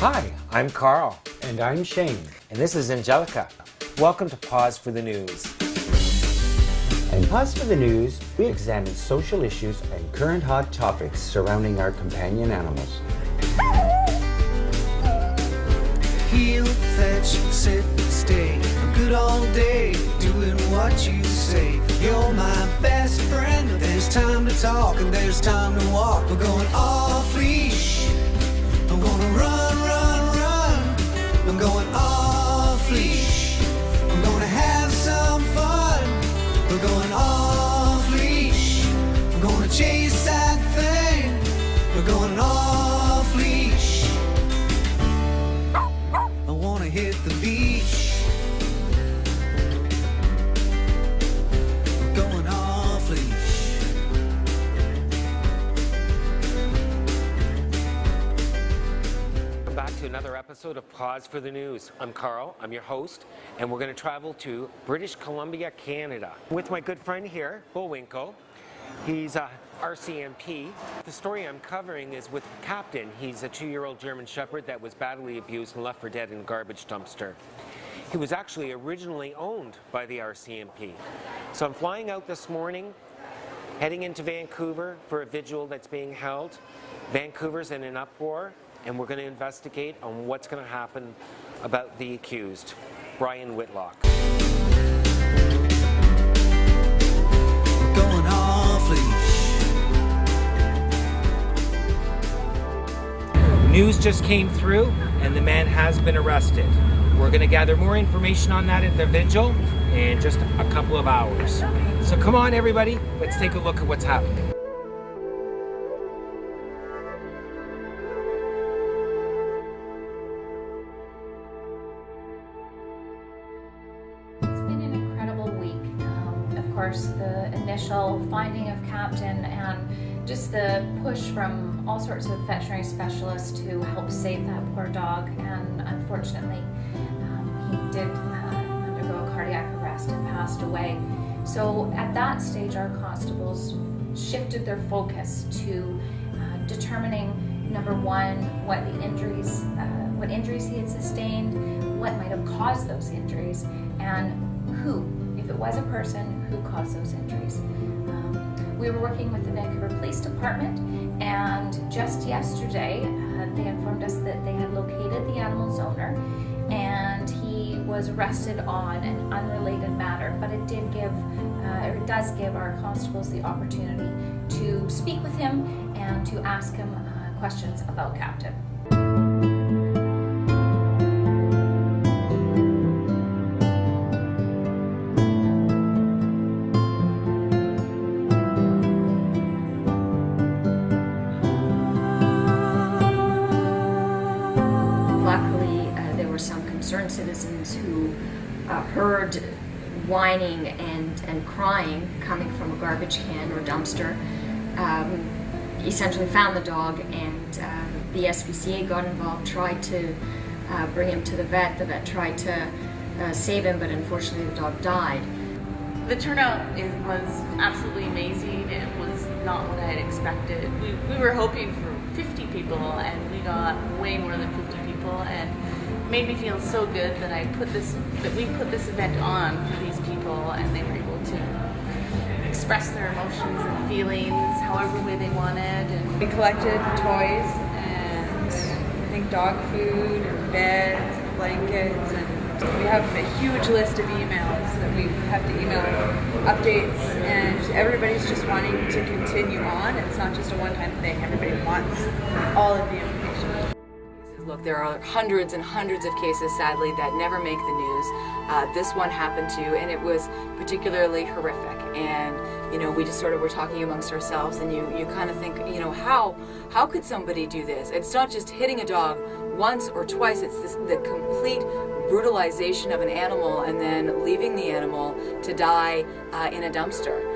Hi, I'm Carl. And I'm Shane. And this is Angelica. Welcome to Paws for the News. In Paws for the News, we examine social issues and current hot topics surrounding our companion animals. Heel, fetch, sit, stay, a good all day, doing what you say. You're my best friend. There's time to talk and there's time to walk. We're going off leash. I'm gonna run, run, run. I'm going off leash. I'm gonna have some fun. We're going off leash. I'm gonna chase that thing. We're going off leash. I wanna hit the beach. We're going off leash. Welcome back to another episode of Paws for the News. I'm Carl, I'm your host, and we're going to travel to British Columbia, Canada, with my good friend here, Bullwinkle. He's a RCMP. The story I'm covering is with Captain. He's a 2-year-old German Shepherd that was badly abused and left for dead in a garbage dumpster. He was actually originally owned by the RCMP. So I'm flying out this morning, heading into Vancouver for a vigil that's being held. Vancouver's in an uproar, and we're going to investigate on what's going to happen about the accused, Brian Whitlock. Going off leash. News just came through, and the man has been arrested. We're going to gather more information on that at the vigil in just a couple of hours. So come on, everybody, let's take a look at what's happening. It's been an incredible week. Of course, the initial finding of Captain and just the push from all sorts of veterinary specialists to help save that poor dog, and unfortunately he did undergo a cardiac arrest and passed away. So at that stage our constables shifted their focus to determining, number one, what injuries he had sustained, what might have caused those injuries, and who, if it was a person, who caused those injuries. We were working with the Vancouver Police Department, and just yesterday they informed us that they had located the animal's owner, and he was arrested on an unrelated matter, but it does give our constables the opportunity to speak with him and to ask him questions about Captain. Citizens who heard whining and crying coming from a garbage can or dumpster, essentially found the dog, and the SPCA got involved, tried to bring him to the vet. The vet tried to save him, but unfortunately the dog died. The turnout was absolutely amazing. It was not what I had expected. We were hoping for 50 people, and we got way more than 50 people, and made me feel so good that we put this event on for these people, and they were able to express their emotions and feelings however way they wanted. And we collected toys and I think dog food and beds and blankets, and we have a huge list of emails that we have to email updates, and everybody's just wanting to continue on. It's not just a one-time thing. Everybody wants all of the information. Look, there are hundreds and hundreds of cases, sadly, that never make the news. This one happened too, and it was particularly horrific. And you know, we just sort of were talking amongst ourselves, and you kind of think, you know, how could somebody do this? It's not just hitting a dog once or twice. It's the complete brutalization of an animal and then leaving the animal to die in a dumpster.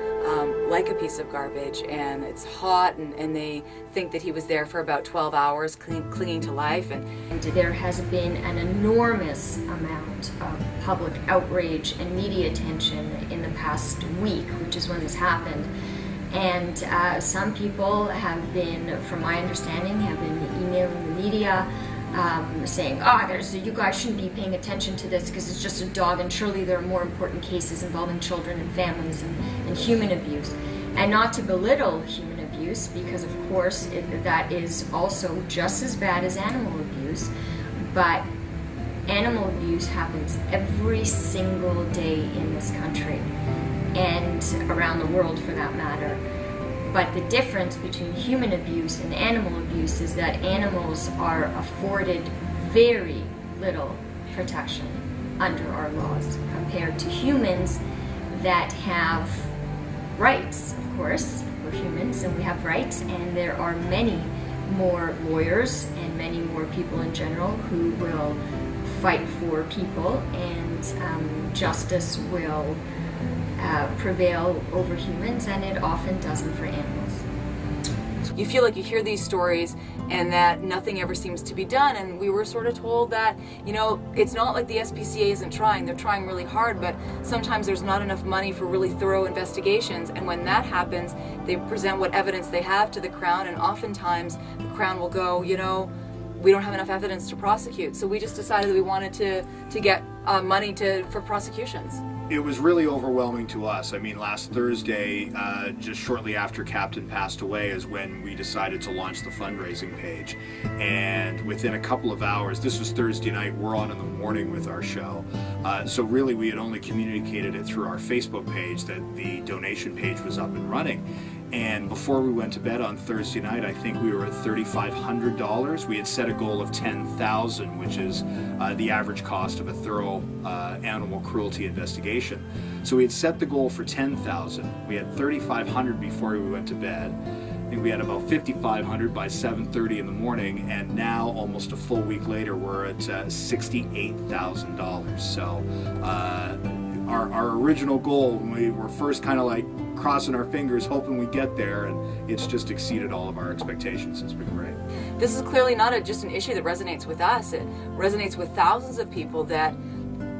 Like a piece of garbage, and it's hot, and they think that he was there for about 12 hours clinging to life. And there has been an enormous amount of public outrage and media attention in the past week, which is when this happened. And some people have been, from my understanding, have been emailing the media saying, you guys shouldn't be paying attention to this because it's just a dog, and surely there are more important cases involving children and families and human abuse. And not to belittle human abuse, because of course that is also just as bad as animal abuse, but animal abuse happens every single day in this country, and around the world for that matter. But the difference between human abuse and animal abuse is that animals are afforded very little protection under our laws compared to humans that have rights. Of course, we're humans and we have rights, and there are many more lawyers and many more people in general who will fight for people, and justice will prevail over humans, and it often doesn't for animals. You feel like you hear these stories and that nothing ever seems to be done, and we were sort of told that, you know, it's not like the SPCA isn't trying, they're trying really hard, but sometimes there's not enough money for really thorough investigations, and when that happens, they present what evidence they have to the Crown, and oftentimes the Crown will go, you know, we don't have enough evidence to prosecute, so we just decided that we wanted to get money for prosecutions. It was really overwhelming to us. I mean, last Thursday, just shortly after Captain passed away, is when we decided to launch the fundraising page. And within a couple of hours, this was Thursday night, we're on in the morning with our show. So really, we had only communicated it through our Facebook page that the donation page was up and running. And before we went to bed on Thursday night, I think we were at $3,500. We had set a goal of $10,000, which is the average cost of a thorough animal cruelty investigation. So we had set the goal for $10,000. We had $3,500 before we went to bed. I think we had about $5,500 by 7:30 in the morning, and now, almost a full week later, we're at $68,000. So our original goal, when we were first kind of like crossing our fingers hoping we get there, and it's just exceeded all of our expectations. It's been great. This is clearly not just an issue that resonates with us. It resonates with thousands of people that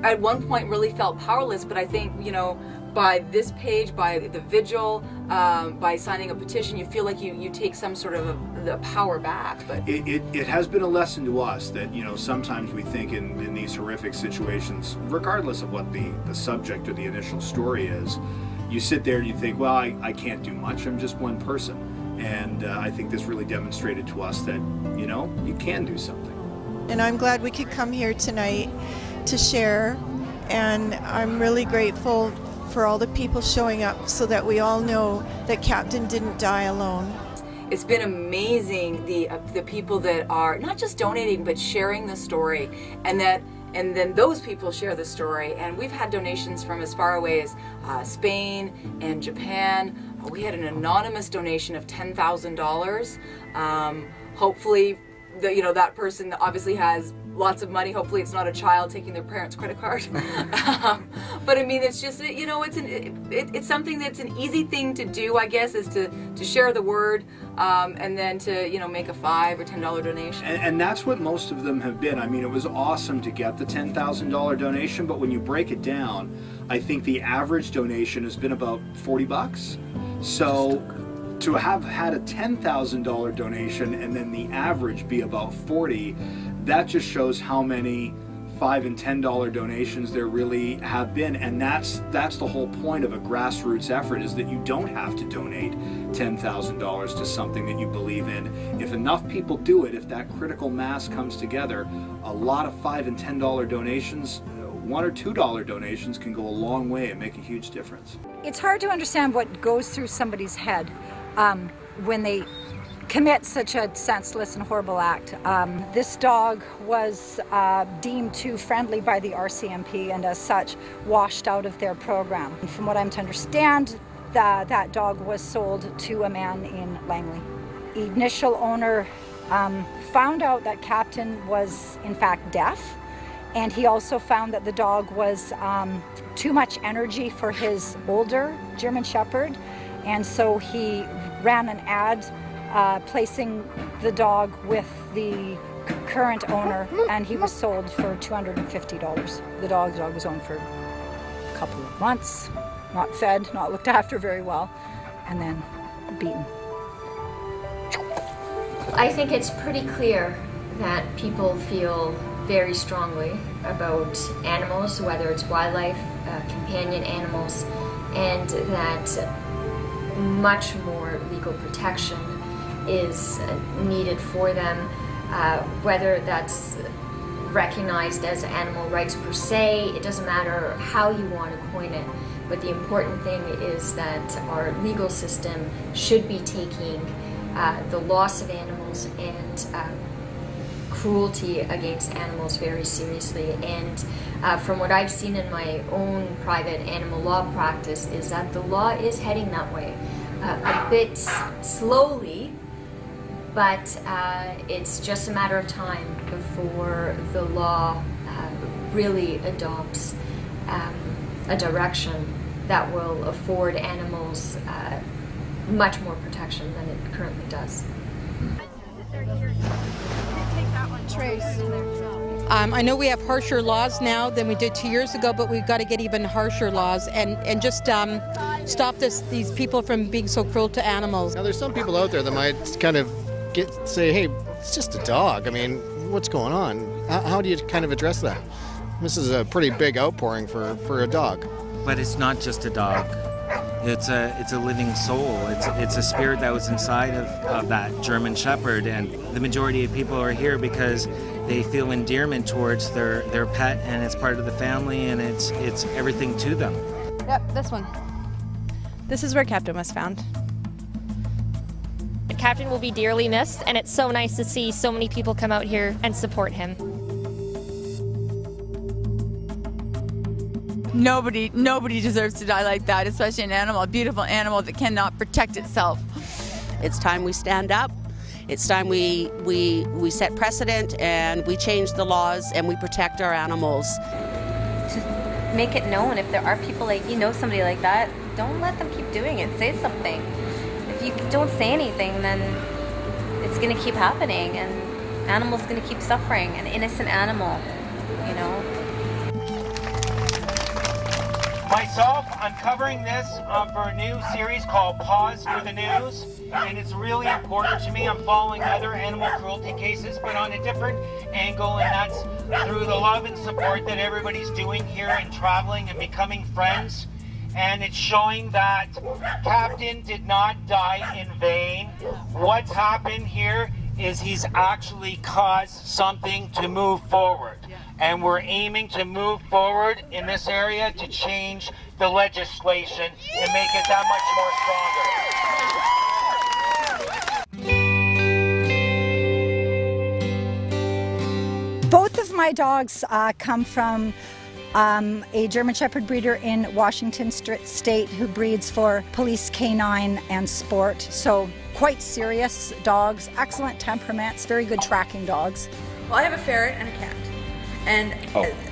at one point really felt powerless, but I think, you know, by this page, by the vigil, by signing a petition, you feel like you take some sort of the power back. But it has been a lesson to us that, you know, sometimes we think in these horrific situations, regardless of what the subject or the initial story is, you sit there and you think, well, I can't do much, I'm just one person. And I think this really demonstrated to us that, you know, you can do something. And I'm glad we could come here tonight to share, and I'm really grateful for all the people showing up so that we all know that Captain didn't die alone. It's been amazing, the people that are not just donating but sharing the story, and then those people share the story, and we've had donations from as far away as Spain and Japan. We had an anonymous donation of $10,000. Hopefully, that person obviously has lots of money. Hopefully it's not a child taking their parents' credit card. But I mean, it's just, you know, it's something that's an easy thing to do, I guess, is to share the word, and then to, you know, make a $5 or $10 donation. And that's what most of them have been. I mean, it was awesome to get the $10,000 donation, but when you break it down, I think the average donation has been about $40. So to have had a $10,000 donation and then the average be about $40, that just shows how many $5 and $10 donations there really have been. And that's the whole point of a grassroots effort, is that you don't have to donate $10,000 to something that you believe in. If enough people do it, if that critical mass comes together, a lot of $5 and $10 donations, $1 or $2 donations can go a long way and make a huge difference. It's hard to understand what goes through somebody's head when they commit such a senseless and horrible act. This dog was deemed too friendly by the RCMP, and as such washed out of their program. And from what I'm to understand, that dog was sold to a man in Langley. The initial owner found out that Captain was in fact deaf, and he also found that the dog was too much energy for his older German Shepherd, and so he ran an ad placing the dog with the current owner, and he was sold for $250. The dog was owned for a couple of months, not fed, not looked after very well, and then beaten. I think it's pretty clear that people feel very strongly about animals, whether it's wildlife, companion animals, and that much more legal protection is needed for them, whether that's recognized as animal rights per se. It doesn't matter how you want to coin it, but the important thing is that our legal system should be taking the loss of animals and cruelty against animals very seriously. And from what I've seen in my own private animal law practice is that the law is heading that way, a bit slowly, but it's just a matter of time before the law really adopts a direction that will afford animals much more protection than it currently does. I know we have harsher laws now than we did 2 years ago, but we've got to get even harsher laws and just stop these people from being so cruel to animals. Now, there's some people out there that might kind of say, hey, it's just a dog. I mean, what's going on? How do you kind of address that? This is a pretty big outpouring for a dog. But it's not just a dog. It's a living soul. It's a spirit that was inside of that German Shepherd, and the majority of people are here because they feel endearment towards their pet, and it's part of the family, and it's everything to them. Yep, this one. This is where Captain was found. Captain will be dearly missed, and it's so nice to see so many people come out here and support him. Nobody deserves to die like that, especially an animal, a beautiful animal that cannot protect itself. It's time we stand up. It's time we set precedent and we change the laws and we protect our animals. To make it known, if there are people like, somebody like that, don't let them keep doing it. Say something. If you don't say anything, then it's going to keep happening, and animals going to keep suffering. An innocent animal, Myself, I'm covering this for a new series called Paws for the News, and it's really important to me. I'm following other animal cruelty cases, but on a different angle, and that's through the love and support that everybody's doing here and traveling and becoming friends. And it's showing that Captain did not die in vain. What's happened here is he's actually caused something to move forward. And we're aiming to move forward in this area to change the legislation and make it that much more stronger. Both of my dogs come from a German Shepherd breeder in Washington State who breeds for police, canine, and sport. So quite serious dogs, excellent temperaments, very good tracking dogs. Well, I have a ferret and a cat. And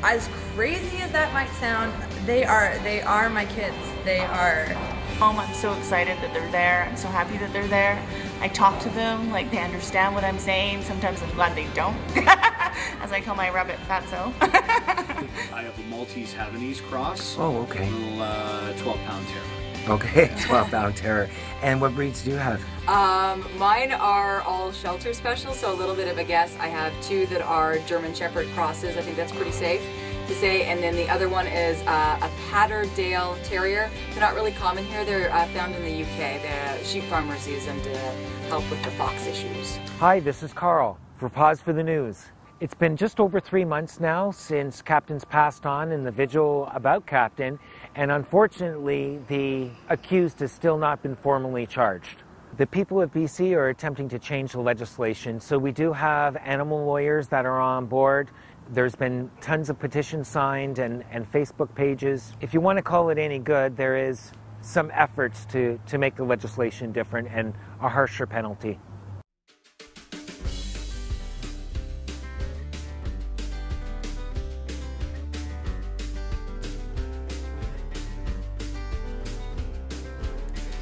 as crazy as that might sound, they are my kids. They are home. I'm so excited that they're there. I'm so happy that they're there. I talk to them like they understand what I'm saying. Sometimes I'm glad they don't, as I call my rabbit Fatso. I have a Maltese Havanese cross. Oh, okay. A little 12-pound terrier. Okay, 12-pound terrier. And what breeds do you have? Mine are all shelter special, so a little bit of a guess. I have two that are German Shepherd crosses. I think that's pretty safe to say. And then the other one is a Patterdale Terrier. They're not really common here. They're found in the UK. The sheep farmers use them to help with the fox issues. Hi, this is Carl for Paws for the News. It's been just over 3 months now since Captain's passed on in the vigil about Captain, and unfortunately the accused has still not been formally charged. The people of BC are attempting to change the legislation, so we do have animal lawyers that are on board. There's been tons of petitions signed and Facebook pages. If you want to call it any good, there is some efforts to make the legislation different and a harsher penalty.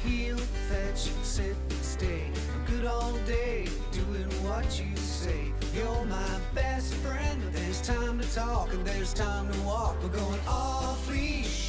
He'll fetch, sit, stay a good all day, doing what you say. You're my best friend. There's time to talk and there's time to walk. We're going off leash.